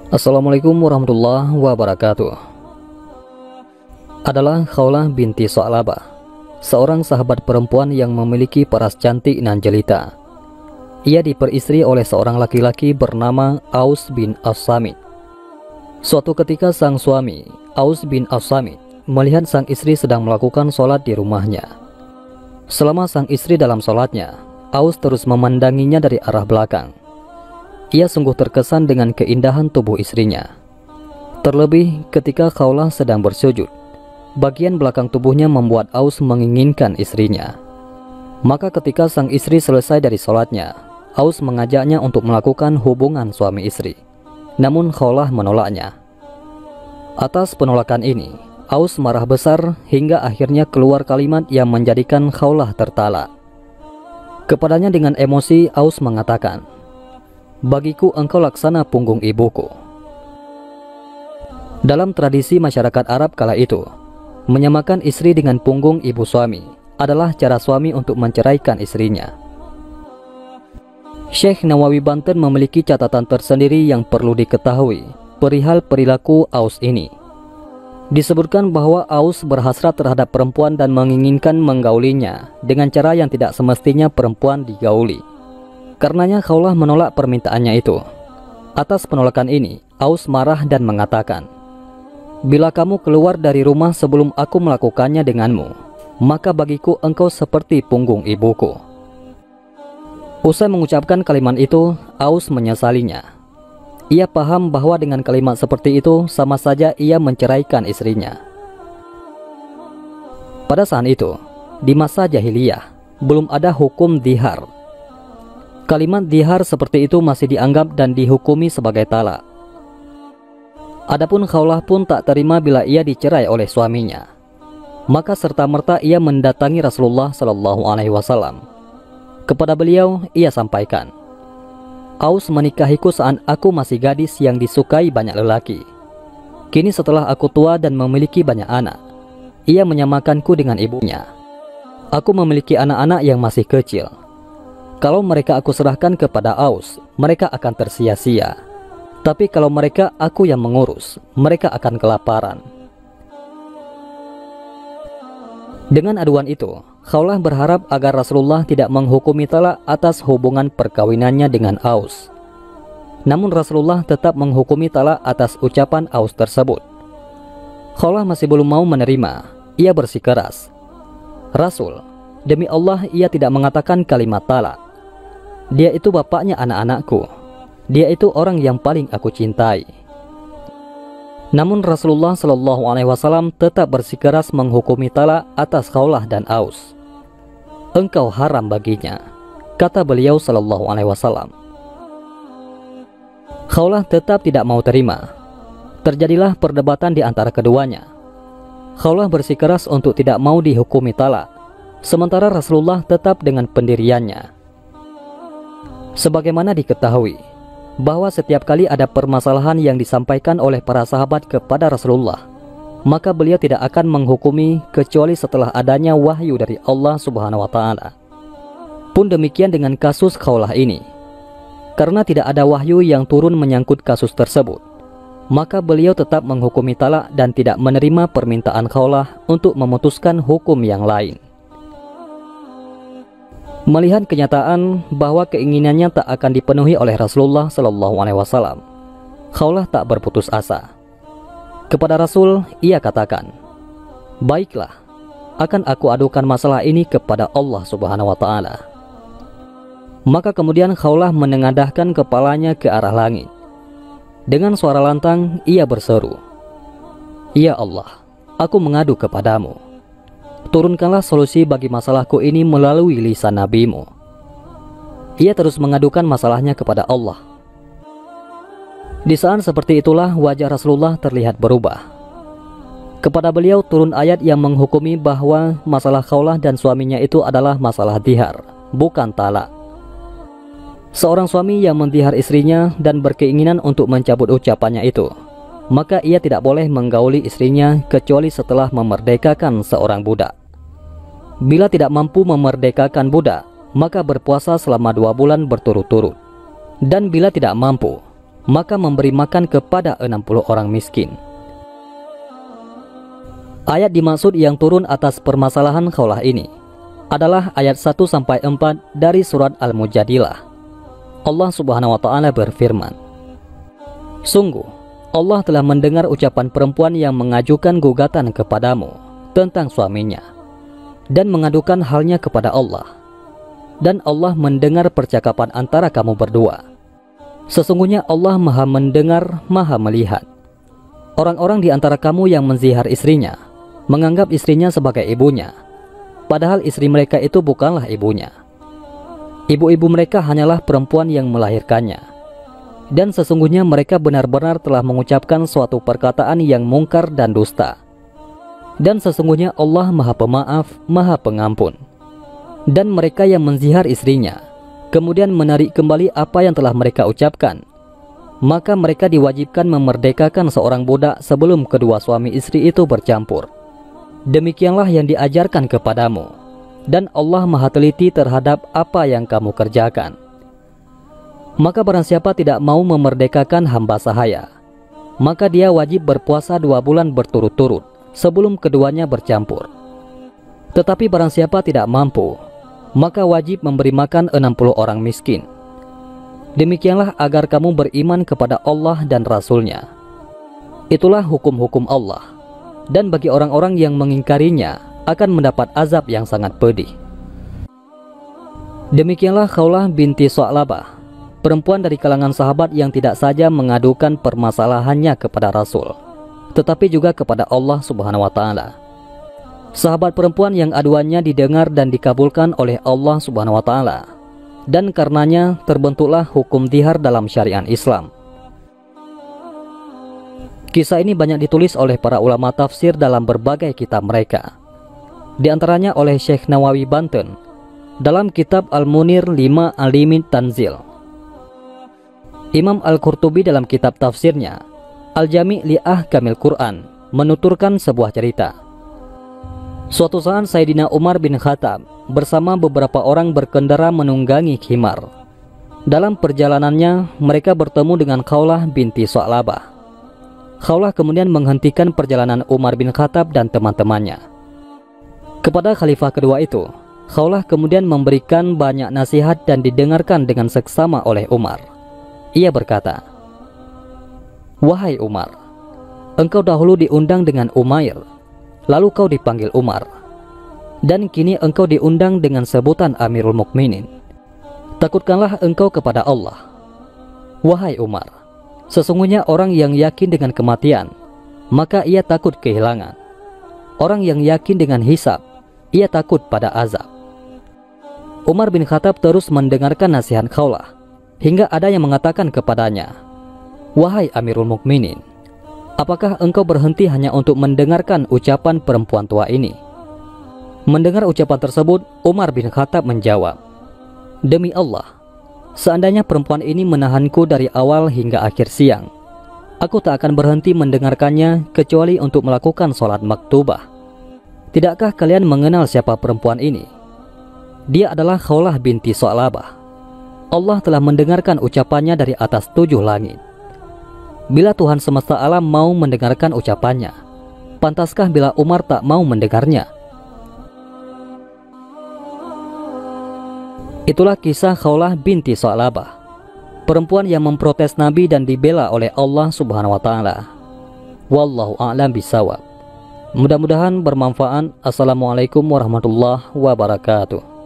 Assalamualaikum warahmatullahi wabarakatuh. Adalah Khawlah binti Sa'labah, seorang sahabat perempuan yang memiliki paras cantik nan jelita. Ia diperistri oleh seorang laki-laki bernama Aus bin As-Samit. Suatu ketika sang suami, Aus bin As-Samit, melihat sang istri sedang melakukan sholat di rumahnya. Selama sang istri dalam sholatnya, Aus terus memandanginya dari arah belakang. Ia sungguh terkesan dengan keindahan tubuh istrinya. Terlebih ketika Khawlah sedang bersujud, bagian belakang tubuhnya membuat Aus menginginkan istrinya. Maka ketika sang istri selesai dari sholatnya, Aus mengajaknya untuk melakukan hubungan suami istri. Namun Khawlah menolaknya. Atas penolakan ini, Aus marah besar hingga akhirnya keluar kalimat yang menjadikan Khawlah tertalak. Kepadanya dengan emosi, Aus mengatakan, "Bagiku engkau laksana punggung ibuku." Dalam tradisi masyarakat Arab kala itu, menyamakan istri dengan punggung ibu suami adalah cara suami untuk menceraikan istrinya. Syekh Nawawi Banten memiliki catatan tersendiri yang perlu diketahui perihal perilaku Aus ini. Disebutkan bahwa Aus berhasrat terhadap perempuan dan menginginkan menggaulinya dengan cara yang tidak semestinya perempuan digauli. Karenanya Khawlah menolak permintaannya itu. Atas penolakan ini, Aus marah dan mengatakan, "Bila kamu keluar dari rumah sebelum aku melakukannya denganmu, maka bagiku engkau seperti punggung ibuku." Usai mengucapkan kalimat itu, Aus menyesalinya. Ia paham bahwa dengan kalimat seperti itu sama saja ia menceraikan istrinya. Pada saat itu, di masa jahiliyah, belum ada hukum dihar. Kalimat dihar seperti itu masih dianggap dan dihukumi sebagai talak. Adapun Khawlah pun tak terima bila ia dicerai oleh suaminya. Maka serta-merta ia mendatangi Rasulullah SAW. Kepada beliau ia sampaikan, "Aus menikahiku saat aku masih gadis yang disukai banyak lelaki. Kini setelah aku tua dan memiliki banyak anak, ia menyamakanku dengan ibunya. Aku memiliki anak-anak yang masih kecil. Kalau mereka aku serahkan kepada Aus, mereka akan tersia-sia. Tapi kalau mereka aku yang mengurus, mereka akan kelaparan." Dengan aduan itu, Khawlah berharap agar Rasulullah tidak menghukumi talak atas hubungan perkawinannya dengan Aus. Namun Rasulullah tetap menghukumi talak atas ucapan Aus tersebut. Khawlah masih belum mau menerima. Ia bersikeras, "Rasul, demi Allah ia tidak mengatakan kalimat talak. Dia itu bapaknya anak-anakku. Dia itu orang yang paling aku cintai." Namun Rasulullah SAW tetap bersikeras menghukumi talak atas Khawlah dan Aus. "Engkau haram baginya," kata beliau SAW. Khawlah tetap tidak mau terima. Terjadilah perdebatan di antara keduanya. Khawlah bersikeras untuk tidak mau dihukumi talak, sementara Rasulullah tetap dengan pendiriannya. Sebagaimana diketahui bahwa setiap kali ada permasalahan yang disampaikan oleh para sahabat kepada Rasulullah, maka beliau tidak akan menghukumi kecuali setelah adanya wahyu dari Allah Subhanahu wa Ta'ala. Pun demikian dengan kasus Khawlah ini. Karena tidak ada wahyu yang turun menyangkut kasus tersebut, maka beliau tetap menghukumi talak dan tidak menerima permintaan Khawlah untuk memutuskan hukum yang lain. Melihat kenyataan bahwa keinginannya tak akan dipenuhi oleh Rasulullah SAW, Khawlah tak berputus asa. Kepada Rasul, ia katakan, "Baiklah, akan aku adukan masalah ini kepada Allah Subhanahu wa Ta'ala." Maka kemudian Khawlah menengadahkan kepalanya ke arah langit. Dengan suara lantang, ia berseru, "Ya Allah, aku mengadu kepadamu. Turunkanlah solusi bagi masalahku ini melalui lisan nabimu." Ia terus mengadukan masalahnya kepada Allah. Di saat seperti itulah wajah Rasulullah terlihat berubah. Kepada beliau turun ayat yang menghukumi bahwa masalah Khawlah dan suaminya itu adalah masalah dihar, bukan talak. Seorang suami yang mendihar istrinya dan berkeinginan untuk mencabut ucapannya itu, maka ia tidak boleh menggauli istrinya kecuali setelah memerdekakan seorang budak. Bila tidak mampu memerdekakan budak, maka berpuasa selama 2 bulan berturut-turut. Dan bila tidak mampu, maka memberi makan kepada 60 orang miskin. Ayat dimaksud yang turun atas permasalahan Khawlah ini adalah ayat 1-4 dari surat Al-Mujadilah. Allah Subhanahu wa taala berfirman, "Sungguh Allah telah mendengar ucapan perempuan yang mengajukan gugatan kepadamu tentang suaminya dan mengadukan halnya kepada Allah. Dan Allah mendengar percakapan antara kamu berdua. Sesungguhnya Allah Maha mendengar, Maha melihat. Orang-orang di antara kamu yang menzihar istrinya menganggap istrinya sebagai ibunya, padahal istri mereka itu bukanlah ibunya. Ibu-ibu mereka hanyalah perempuan yang melahirkannya. Dan sesungguhnya mereka benar-benar telah mengucapkan suatu perkataan yang mungkar dan dusta. Dan sesungguhnya Allah Maha Pemaaf, Maha Pengampun. Dan mereka yang menzihar istrinya, kemudian menarik kembali apa yang telah mereka ucapkan, maka mereka diwajibkan memerdekakan seorang budak sebelum kedua suami istri itu bercampur. Demikianlah yang diajarkan kepadamu, dan Allah Maha teliti terhadap apa yang kamu kerjakan. Maka barang siapa tidak mau memerdekakan hamba sahaya, maka dia wajib berpuasa 2 bulan berturut-turut sebelum keduanya bercampur. Tetapi barang siapa tidak mampu, maka wajib memberi makan 60 orang miskin. Demikianlah agar kamu beriman kepada Allah dan Rasul-Nya. Itulah hukum-hukum Allah, dan bagi orang-orang yang mengingkarinya akan mendapat azab yang sangat pedih." Demikianlah Khawlah binti Sa'labah, perempuan dari kalangan sahabat yang tidak saja mengadukan permasalahannya kepada Rasul, tetapi juga kepada Allah Subhanahu wa taala. Sahabat perempuan yang aduannya didengar dan dikabulkan oleh Allah Subhanahu wa taala, dan karenanya terbentuklah hukum dihar dalam syariat Islam. Kisah ini banyak ditulis oleh para ulama tafsir dalam berbagai kitab mereka. Di antaranya oleh Syekh Nawawi Banten dalam kitab Al-Munir 5 Al-Limit Tanzil. Imam Al-Qurtubi dalam kitab tafsirnya Al-Jami' li Ahkamil Quran menuturkan sebuah cerita. Suatu saat Sayyidina Umar bin Khattab bersama beberapa orang berkendara menunggangi khimar. Dalam perjalanannya mereka bertemu dengan Khawlah binti Sa'labah. Khawlah kemudian menghentikan perjalanan Umar bin Khattab dan teman-temannya. Kepada khalifah kedua itu, Khawlah kemudian memberikan banyak nasihat dan didengarkan dengan seksama oleh Umar. Ia berkata, "Wahai Umar, engkau dahulu diundang dengan Umair, lalu kau dipanggil Umar. Dan kini engkau diundang dengan sebutan Amirul Mukminin. Takutkanlah engkau kepada Allah. Wahai Umar, sesungguhnya orang yang yakin dengan kematian, maka ia takut kehilangan. Orang yang yakin dengan hisab, ia takut pada azab." Umar bin Khattab terus mendengarkan nasihat Khawlah, hingga ada yang mengatakan kepadanya, "Wahai Amirul Mukminin, apakah engkau berhenti hanya untuk mendengarkan ucapan perempuan tua ini?" Mendengar ucapan tersebut, Umar bin Khattab menjawab, "Demi Allah, seandainya perempuan ini menahanku dari awal hingga akhir siang, aku tak akan berhenti mendengarkannya kecuali untuk melakukan sholat maktubah. Tidakkah kalian mengenal siapa perempuan ini? Dia adalah Khawlah binti Sa'labah. Allah telah mendengarkan ucapannya dari atas 7 langit. Bila Tuhan semesta alam mau mendengarkan ucapannya, pantaskah bila Umar tak mau mendengarnya?" Itulah kisah Khawlah binti Sa'labah, perempuan yang memprotes Nabi dan dibela oleh Allah Subhanahu wa taala. Wallahu a'lam bishawab. Mudah-mudahan bermanfaat. Assalamualaikum warahmatullahi wabarakatuh.